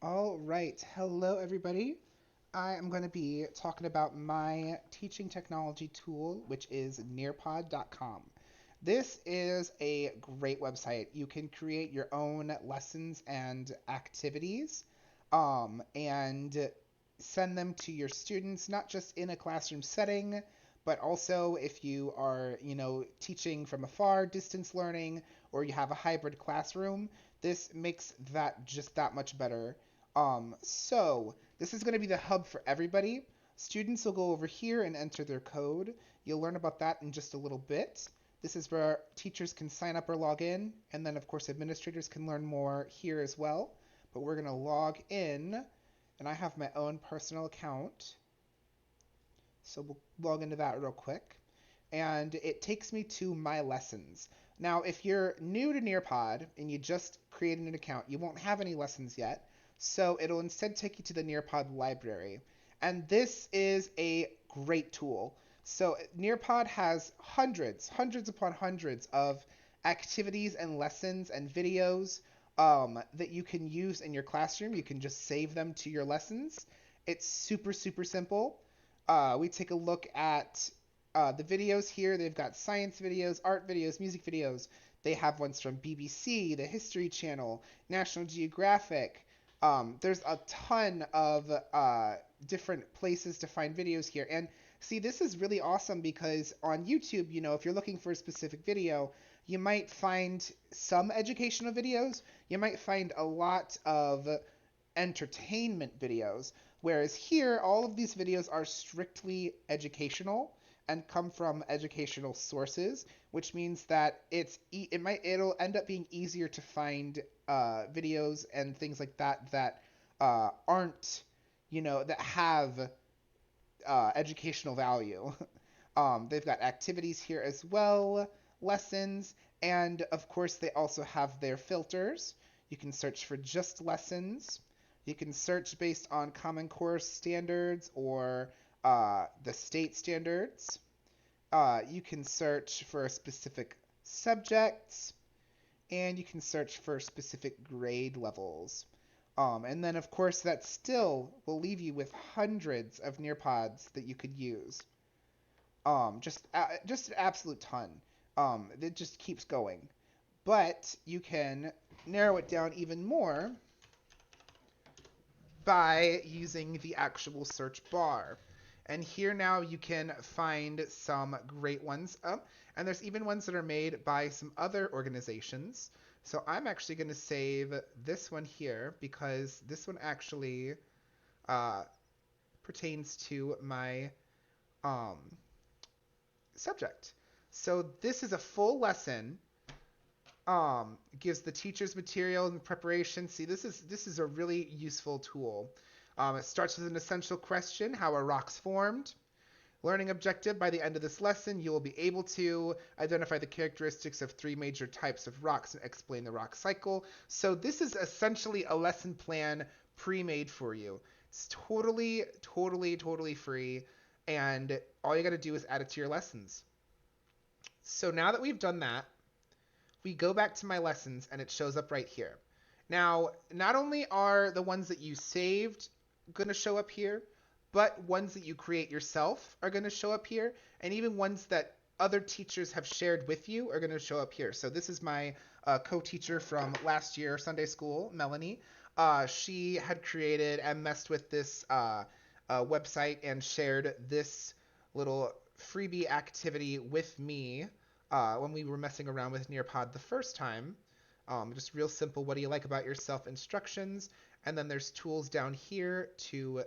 All right. Hello, everybody. I am going to be talking about my teaching technology tool, which is Nearpod.com. This is a great website. You can create your own lessons and activities and send them to your students, not just in a classroom setting, but also if you are, teaching from afar, distance learning, or you have a hybrid classroom. This makes that just that much better. So this is going to be the hub for everybody. Students will go over here and enter their code. You'll learn about that in just a little bit. This is where teachers can sign up or log in, and then of course administrators can learn more here as well. But we're going to log in, and I have my own personal account. So we'll log into that real quick. And it takes me to my lessons. Now, if you're new to Nearpod and you just created an account, you won't have any lessons yet. So it'll instead take you to the Nearpod library. And this is a great tool. So Nearpod has hundreds upon hundreds of activities and lessons and videos that you can use in your classroom. You can just save them to your lessons. It's super simple. We take a look at the videos here. They've got science videos, art videos, music videos. They have ones from BBC, the History Channel, National Geographic. There's a ton of different places to find videos here. And see, this is really awesome because on YouTube, if you're looking for a specific video, you might find some educational videos. You might find a lot of entertainment videos. Whereas here, all of these videos are strictly educational and come from educational sources, which means that it'll end up being easier to find videos and things like that that aren't that have educational value. They've got activities here as well, lessons, and of course they also have their filters. You can search for just lessons. You can search based on Common Core standards or the state standards. You can search for specific subjects, and you can search for specific grade levels. And then, of course, that still will leave you with hundreds of Nearpods that you could use. Just an absolute ton. It just keeps going. But you can narrow it down even more by using the actual search bar. And here now you can find some great ones. And there's even ones that are made by some other organizations. So I'm actually going to save this one here because this one actually uh, pertains to my um, subject. So this is a full lesson. Gives the teachers material and preparation. See, this is a really useful tool. It starts with an essential question: how are rocks formed? Learning objective: by the end of this lesson, you will be able to identify the characteristics of three major types of rocks and explain the rock cycle. So this is essentially a lesson plan pre-made for you. It's totally free, and all you got to do is add it to your lessons. So now that we've done that, we go back to my lessons and it shows up right here. Now, not only are the ones that you saved going to show up here, but ones that you create yourself are going to show up here, and even ones that other teachers have shared with you are going to show up here. So this is my co-teacher from last year, Sunday school, Melanie. She had created and messed with this website and shared this little freebie activity with me when we were messing around with Nearpod the first time. Just real simple. What do you like about yourself? Instructions, and then there's tools down here to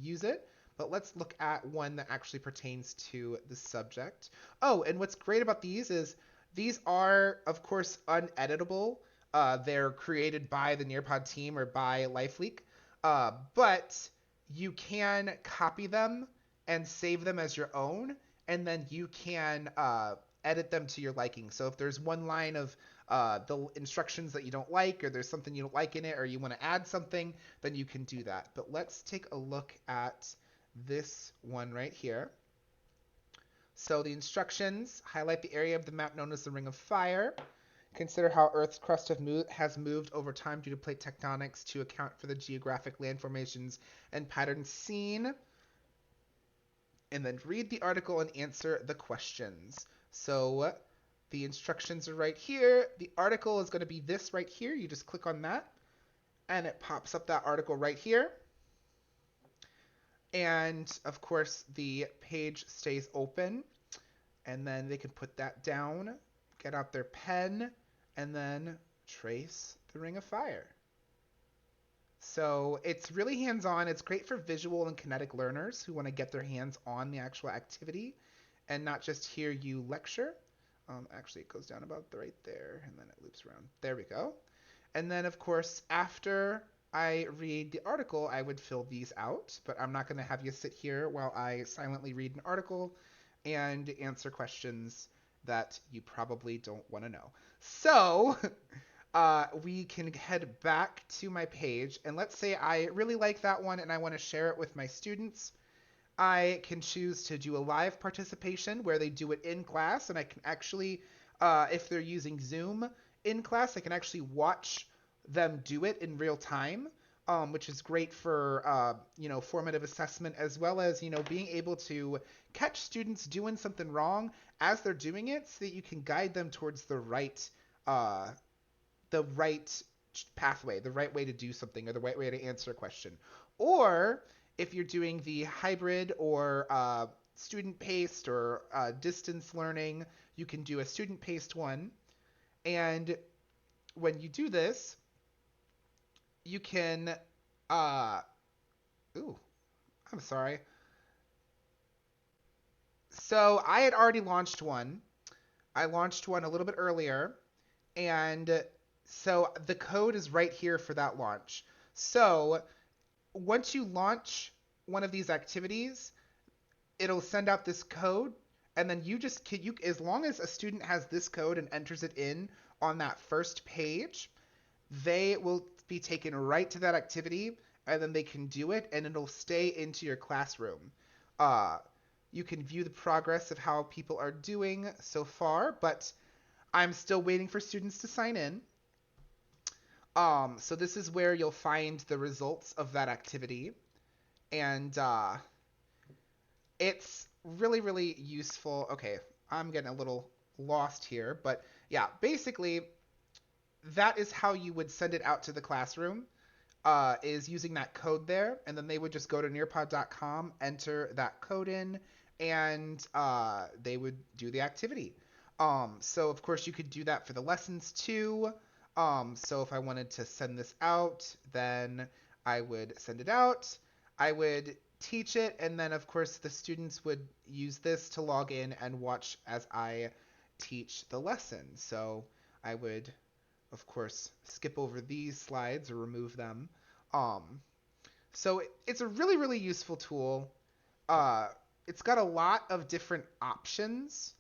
use it. But let's look at one that actually pertains to the subject. Oh, and what's great about these is these are, of course, uneditable. They're created by the Nearpod team or by LifeLeak, but you can copy them and save them as your own, and then you can edit them to your liking. So if there's one line of the instructions that you don't like, or there's something you don't like in it, or you want to add something, then you can do that. But let's take a look at this one right here. So the instructions: highlight the area of the map known as the Ring of Fire. Consider how Earth's crust has moved over time due to plate tectonics to account for the geographic land formations and patterns seen. And then read the article and answer the questions. So the instructions are right here. The article is going to be this right here. You just click on that, and it pops up that article right here. And of course, the page stays open, and then they can put that down, get out their pen, and then trace the ring of fire. So it's really hands-on. It's great for visual and kinetic learners who want to get their hands on the actual activity and not just hear you lecture. Actually, it goes down about right there, and then it loops around. There we go. And then, of course, after I read the article, I would fill these out, but I'm not going to have you sit here while I silently read an article and answer questions that you probably don't want to know. So we can head back to my page, and let's say I really like that one and I want to share it with my students. I can choose to do a live participation where they do it in class, and I can actually, if they're using Zoom in class, I can actually watch them do it in real time, which is great for formative assessment, as well as being able to catch students doing something wrong as they're doing it, so that you can guide them towards uh, the right pathway, the right way to do something, or the right way to answer a question. Or if you're doing the hybrid or student-paced or distance learning, you can do a student-paced one. And when you do this, you can, uh, ooh, I'm sorry. So I had already launched one. I launched one a little bit earlier, and so the code is right here for that launch. So once you launch one of these activities, it'll send out this code, and then as long as a student has this code and enters it in on that first page, they will be taken right to that activity, and then they can do it, and it'll stay into your classroom. Uh, you can view the progress of how people are doing so far, but I'm still waiting for students to sign in. So this is where you'll find the results of that activity, and it's really, really useful. Okay, I'm getting a little lost here, but yeah, basically, that is how you would send it out to the classroom, is using that code there, and then they would just go to nearpod.com, enter that code in, and they would do the activity. So of course you could do that for the lessons too. So if I wanted to send this out, then I would send it out. I would teach it, and then of course the students would use this to log in and watch as I teach the lesson. So I would, of course, skip over these slides or remove them. So it's a really, really useful tool. Uh, it's got a lot of different options.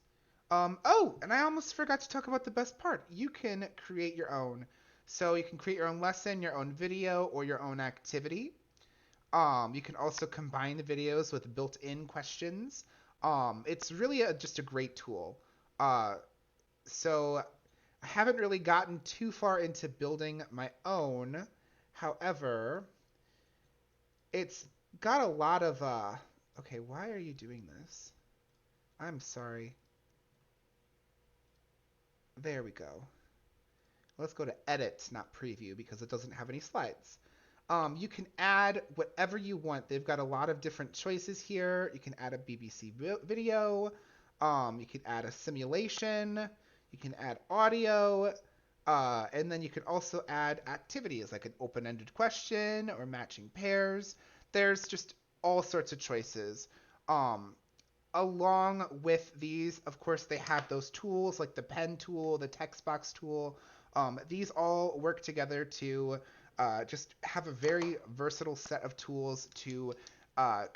Oh, and I almost forgot to talk about the best part. You can create your own. So you can create your own lesson, your own video, or your own activity. You can also combine the videos with built-in questions. It's really just a great tool. So I haven't really gotten too far into building my own. However, it's got a lot of okay, why are you doing this? I'm sorry. There we go. Let's go to edit, not preview, because it doesn't have any slides. You can add whatever you want. They've got a lot of different choices here. You can add a BBC video. You can add a simulation. You can add audio. And then you can also add activities like an open-ended question or matching pairs. There's just all sorts of choices. Along with these, of course, they have those tools like the pen tool, the text box tool. These all work together to just have a very versatile set of tools to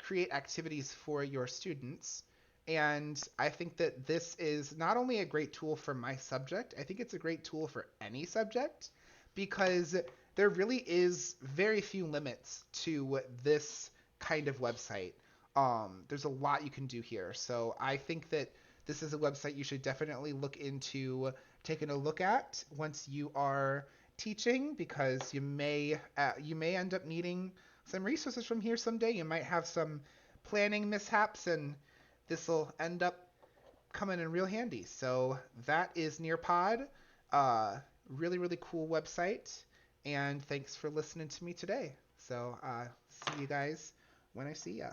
create activities for your students. And I think that this is not only a great tool for my subject, I think it's a great tool for any subject, because there really is very few limits to this kind of website. There's a lot you can do here. So I think that this is a website you should definitely look into taking a look at once you are teaching, because you may end up needing some resources from here someday. You might have some planning mishaps, and this will end up coming in real handy. So that is Nearpod. Really, really cool website. And thanks for listening to me today. So see you guys when I see ya.